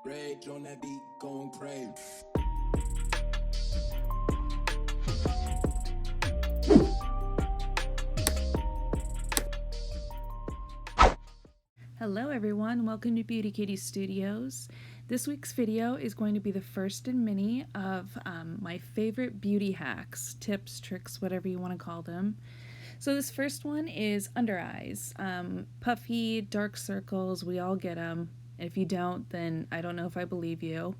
Rage on that beat, going crazy. Hello everyone, welcome to Beauty Kitty Studios. This week's video is going to be the first in many of my favorite beauty hacks, tips, tricks, whatever you want to call them. So this first one is under eyes. Puffy, dark circles, we all get them. If you don't, then I don't know if I believe you.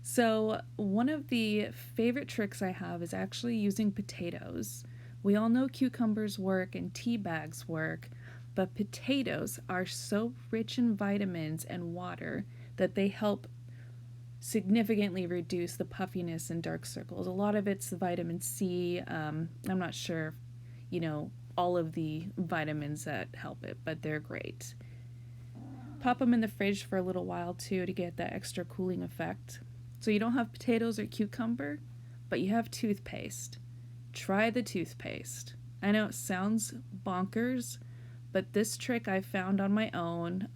So one of the favorite tricks I have is actually using potatoes. We all know cucumbers work and tea bags work, but potatoes are so rich in vitamins and water that they help significantly reduce the puffiness and dark circles. A lot of it's the vitamin C. I'm not sure, all of the vitamins that help it, but they're great. Pop them in the fridge for a little while too to get that extra cooling effect. So you don't have potatoes or cucumber, but you have toothpaste. Try the toothpaste. I know it sounds bonkers, but this trick I found on my own.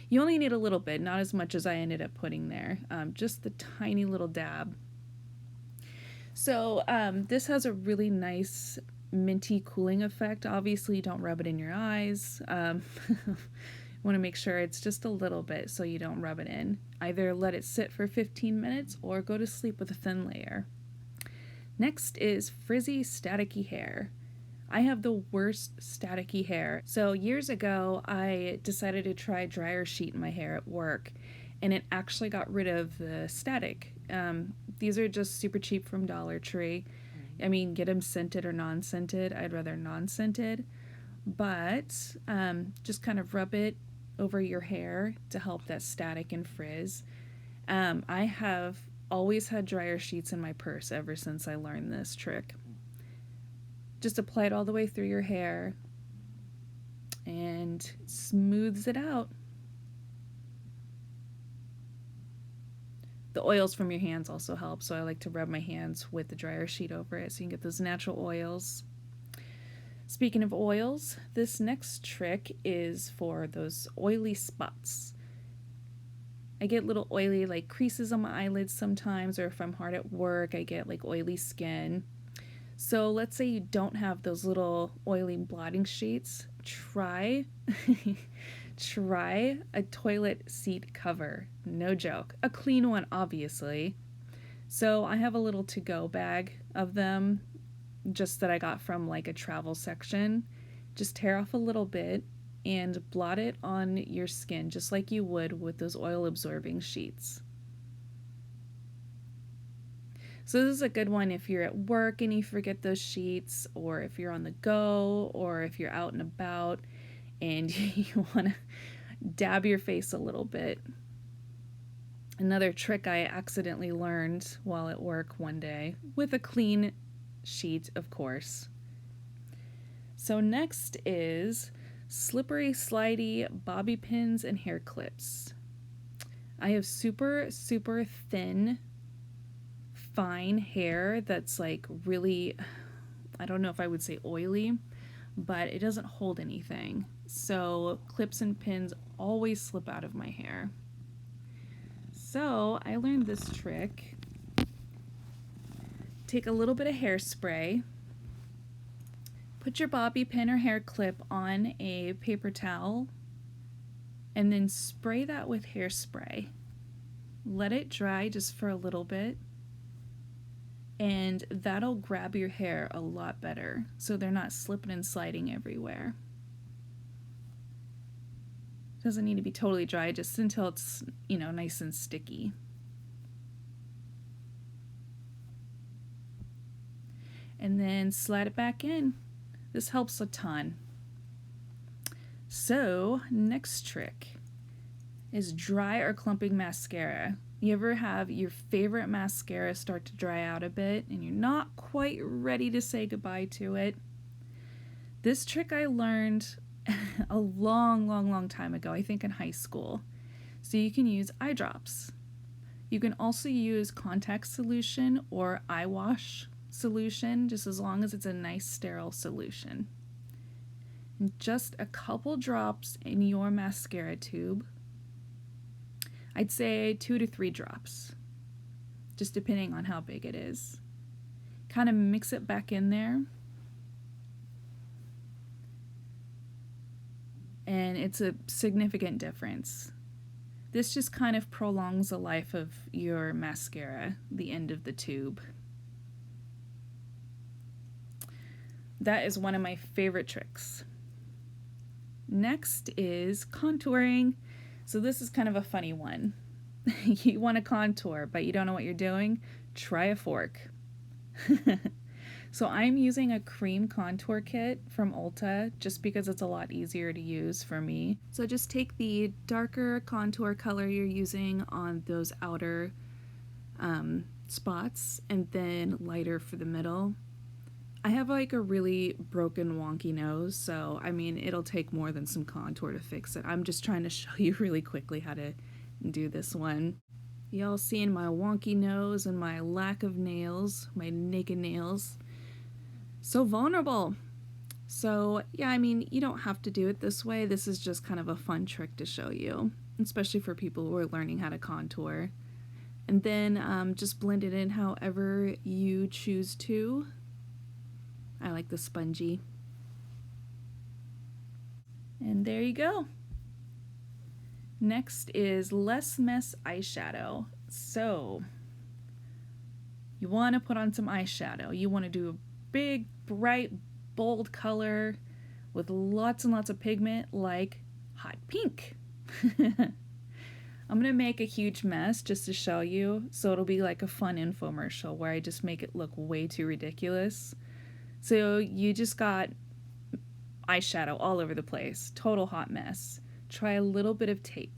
You only need a little bit, not as much as I ended up putting there. Just the tiny little dab. So this has a really nice minty cooling effect. Obviously, you don't rub it in your eyes. Want to make sure it's just a little bit so you don't rub it in. Either let it sit for 15 minutes or go to sleep with a thin layer. Next is frizzy, staticky hair. I have the worst staticky hair. So years ago, I decided to try a dryer sheet in my hair at work, and it actually got rid of the static. These are just super cheap from Dollar Tree. I mean, get them scented or non-scented. I'd rather non-scented. But just kind of rub it over your hair to help that static and frizz. I have always had dryer sheets in my purse ever since I learned this trick. Just apply it all the way through your hair and smooths it out. The oils from your hands also help, so I like to rub my hands with the dryer sheet over it so you can get those natural oils. Speaking of oils, this next trick is for those oily spots. I get little oily creases on my eyelids sometimes, or if I'm hard at work, I get oily skin. So let's say you don't have those little oily blotting sheets. Try a toilet seat cover. No joke. A clean one, obviously. So I have a little to-go bag of them, just that I got from a travel section. Just tear off a little bit and blot it on your skin just like you would with those oil absorbing sheets. So this is a good one if you're at work and you forget those sheets, or if you're on the go, or if you're out and about and you want to dab your face a little bit. Another trick I accidentally learned while at work one day, with a clean sheet, of course. So next is slippery, slidey bobby pins and hair clips. I have super, super thin, fine hair that's really, I don't know if I would say oily, but it doesn't hold anything. So clips and pins always slip out of my hair. So I learned this trick. Take a little bit of hairspray, put your bobby pin or hair clip on a paper towel, and then spray that with hairspray. Let it dry just for a little bit, and that'll grab your hair a lot better so they're not slipping and sliding everywhere. Doesn't need to be totally dry, just until it's, nice and sticky. And then slide it back in. This helps a ton. So, next trick is dry or clumping mascara. You ever have your favorite mascara start to dry out a bit and you're not quite ready to say goodbye to it? This trick I learned a long time ago, I think in high school. So you can use eye drops. You can also use contact solution or eye wash solution, just as long as it's a nice sterile solution. And just a couple drops in your mascara tube. I'd say 2 to 3 drops, just depending on how big it is. Kind of mix it back in there. And it's a significant difference. This just kind of prolongs the life of your mascara, the end of the tube. That is one of my favorite tricks. Next is contouring. So this is kind of a funny one. You want to contour, but you don't know what you're doing? Try a fork. So I'm using a cream contour kit from Ulta just because it's a lot easier to use for me. So just take the darker contour color you're using on those outer spots and then lighter for the middle. I have like a really broken wonky nose, so I mean it'll take more than some contour to fix it. I'm just trying to show you really quickly how to do this one. Y'all seeing my wonky nose and my lack of nails, my naked nails. So vulnerable. So yeah, I mean, you don't have to do it this way. This is just kind of a fun trick to show you, especially for people who are learning how to contour. And then just blend it in however you choose to. I like the spongy. And there you go. Next is Less Mess eyeshadow. So you want to put on some eyeshadow. You want to do a big, bright, bold color with lots and lots of pigment like hot pink. I'm going to make a huge mess just to show you, so it'll be like a fun infomercial where I just make it look way too ridiculous. So you just got eyeshadow all over the place, total hot mess. Try a little bit of tape.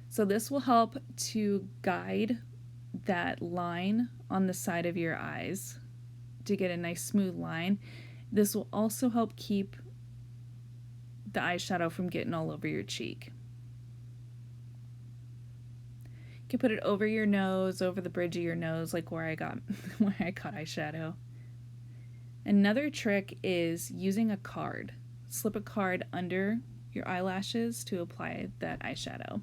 So this will help to guide that line on the side of your eyes to get a nice smooth line. This will also help keep the eyeshadow from getting all over your cheek. You can put it over your nose, over the bridge of your nose, like where I got eyeshadow. Another trick is using a card. Slip a card under your eyelashes to apply that eyeshadow.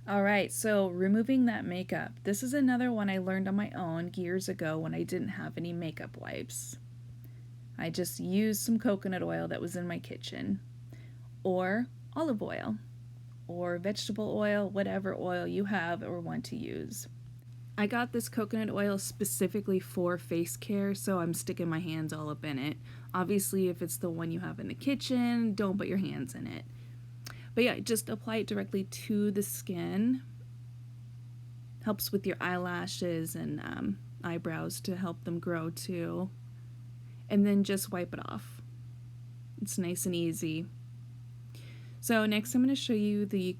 Alright, so removing that makeup. This is another one I learned on my own years ago when I didn't have any makeup wipes. I just used some coconut oil that was in my kitchen, or olive oil, or vegetable oil, whatever oil you have or want to use. I got this coconut oil specifically for face care, so I'm sticking my hands all up in it. Obviously, if it's the one you have in the kitchen, don't put your hands in it. But yeah, just apply it directly to the skin. Helps with your eyelashes and eyebrows to help them grow too. And then just wipe it off. It's nice and easy. So next I'm going to show you the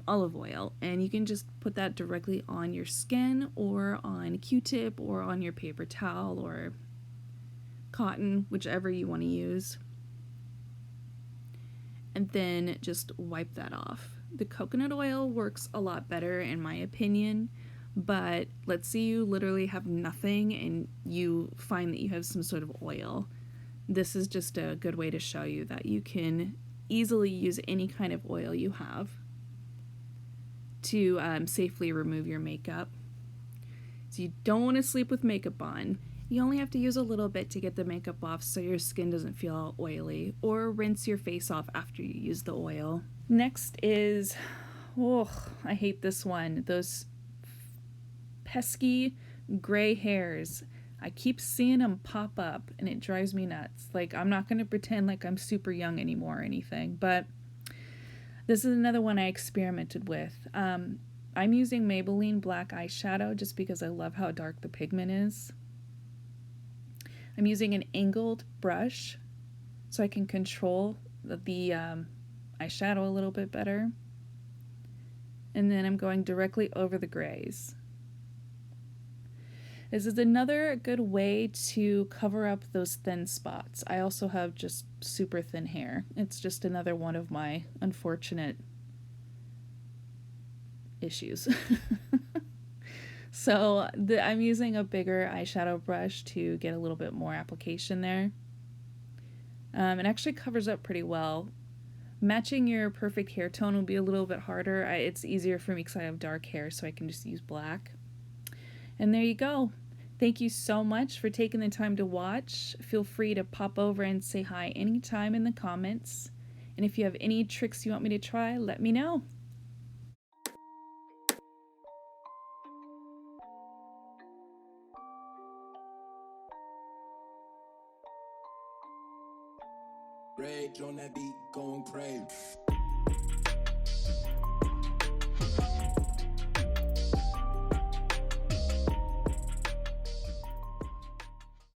olive oil, and you can just put that directly on your skin or on Q-tip or on your paper towel or cotton, whichever you want to use. And then just wipe that off. The coconut oil works a lot better in my opinion, but let's say you literally have nothing and you find that you have some sort of oil. This is just a good way to show you that you can easily use any kind of oil you have to safely remove your makeup. So you don't want to sleep with makeup on. You only have to use a little bit to get the makeup off so your skin doesn't feel all oily, or rinse your face off after you use the oil. Next is, I hate this one, those pesky gray hairs. I keep seeing them pop up and it drives me nuts. Like, I'm not going to pretend like I'm super young anymore or anything, but this is another one I experimented with. I'm using Maybelline black eyeshadow just because I love how dark the pigment is. I'm using an angled brush so I can control the eyeshadow a little bit better. And then I'm going directly over the grays. This is another good way to cover up those thin spots. I also have just super thin hair. It's just another one of my unfortunate issues. So I'm using a bigger eyeshadow brush to get a little bit more application there. It actually covers up pretty well, Matching your perfect hair tone will be a little bit harder. It's easier for me because I have dark hair, so I can just use black. And there you go. Thank you so much for taking the time to watch. Feel free to pop over and say hi anytime in the comments. And if you have any tricks you want me to try, let me know. Rage on that beat, going crazy.